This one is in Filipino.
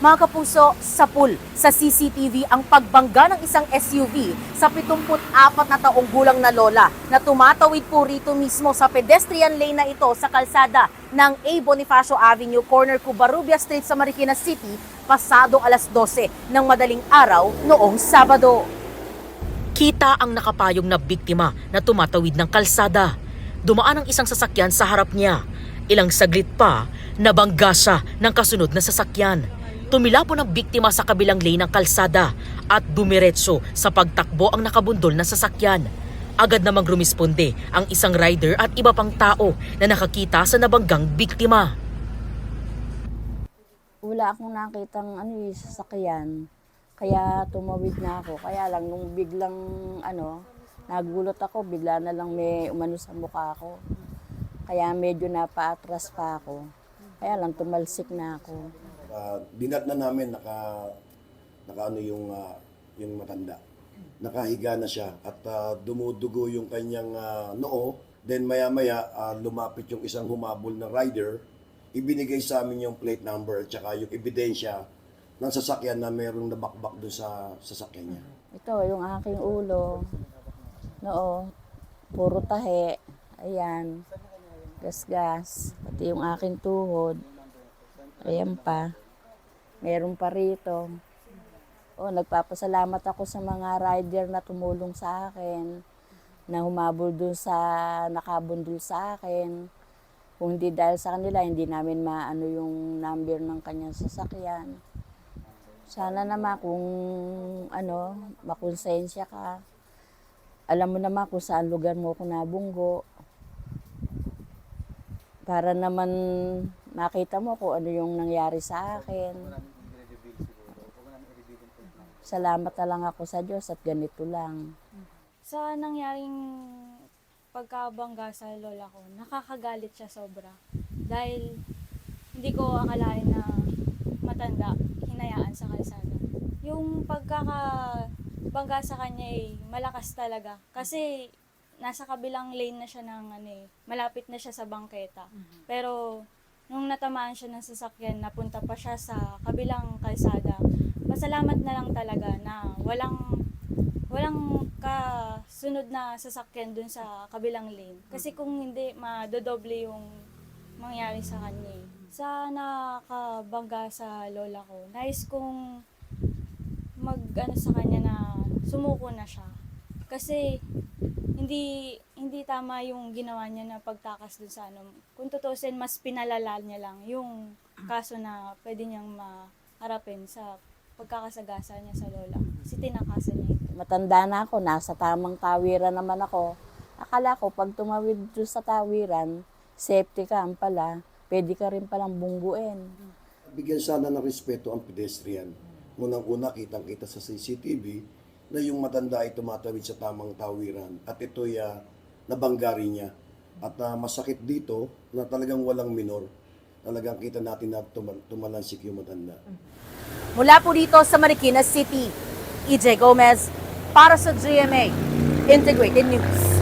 Mga kapuso, sa pool sa CCTV ang pagbangga ng isang SUV sa 74 na taong gulang na lola na tumatawid po rito mismo sa pedestrian lane na ito sa kalsada ng A. Bonifacio Avenue, corner Covarrubias Street sa Marikina City, pasado alas 12 ng madaling araw noong Sabado. Kita ang nakapayong na biktima na tumatawid ng kalsada. Dumaan ang isang sasakyan sa harap niya. Ilang saglit pa, nabangga siya ng kasunod na sasakyan. Tumila po ng biktima sa kabilang lane ng kalsada at dumiretso sa pagtakbo ang nakabundol na sasakyan. Agad namang rumisponde ang isang rider at iba pang tao na nakakita sa nabanggang biktima. Wala akong nakitang sasakyan, kaya tumawid na ako. Kaya lang nung biglang nagulat ako, bigla na lang may umano sa mukha ko. Kaya medyo napaatras pa ako. Kaya lang tumalsik na ako. Binat na namin yung matanda. Nakahiga na siya at dumudugo yung kanyang noo. Then maya-maya lumapit yung isang humabol na rider. Ibinigay sa amin yung plate number at saka yung ebidensya ng sasakyan na mayroong nabakbak doon sa sasakyan niya. Ito, yung aking ulo, noo, puro tahe, ayan, gas-gas, pati yung aking tuhod, ayan pa, meron pa rito. Nagpapasalamat ako sa mga rider na tumulong sa akin, na humabol dun sa nakabundol sa akin. Kung hindi dahil sa kanila, hindi namin maano yung number ng kanyang sasakyan. Sana naman kung makonsensya ka. Alam mo naman kung saan lugar mo ako nabunggo. Para naman makita mo kung ano yung nangyari sa akin. Salamat na lang ako sa Diyos at ganito lang. Sa nangyaring pagkabangga sa lola ko, nakakagalit siya sobra. Dahil hindi ko akalain na matanda, hinayaan sa kalsada. Yung pagkakabangga sa kanya malakas talaga. Kasi nasa kabilang lane na siya malapit na siya sa bangketa. Pero nung natamaan siya ng sasakyan, napunta pa siya sa kabilang kalsada. Pasalamat na lang talaga na walang kasunod na sasakyan dun sa kabilang lane. Kasi kung hindi, madodoble yung mangyari sa kanya. Sa nakabangga sa lola ko, nais kong sa kanya na sumuko na siya. Kasi hindi tama yung ginawa niya na pagtakas dun sa Kung tutusin, mas pinalala niya lang yung kaso na pwede niyang maharapin sa pagkakasagasa niya sa lola. Kasi tinakasan niya ito. Matanda na ako, nasa tamang tawiran naman ako. Akala ko pag tumawid doon sa tawiran, safety ka pala, pwede ka rin palang bungguin. Bigyan sana ng respeto ang pedestrian. Unang-una, kitang-kita sa CCTV na yung matanda ay tumatawid sa tamang tawiran at ito'y nabanggari niya. At masakit dito na talagang walang minor. Talagang kita natin na tumalansik yung matanda. Mula po dito sa Marikina City, EJ Gomez para sa GMA Integrated News.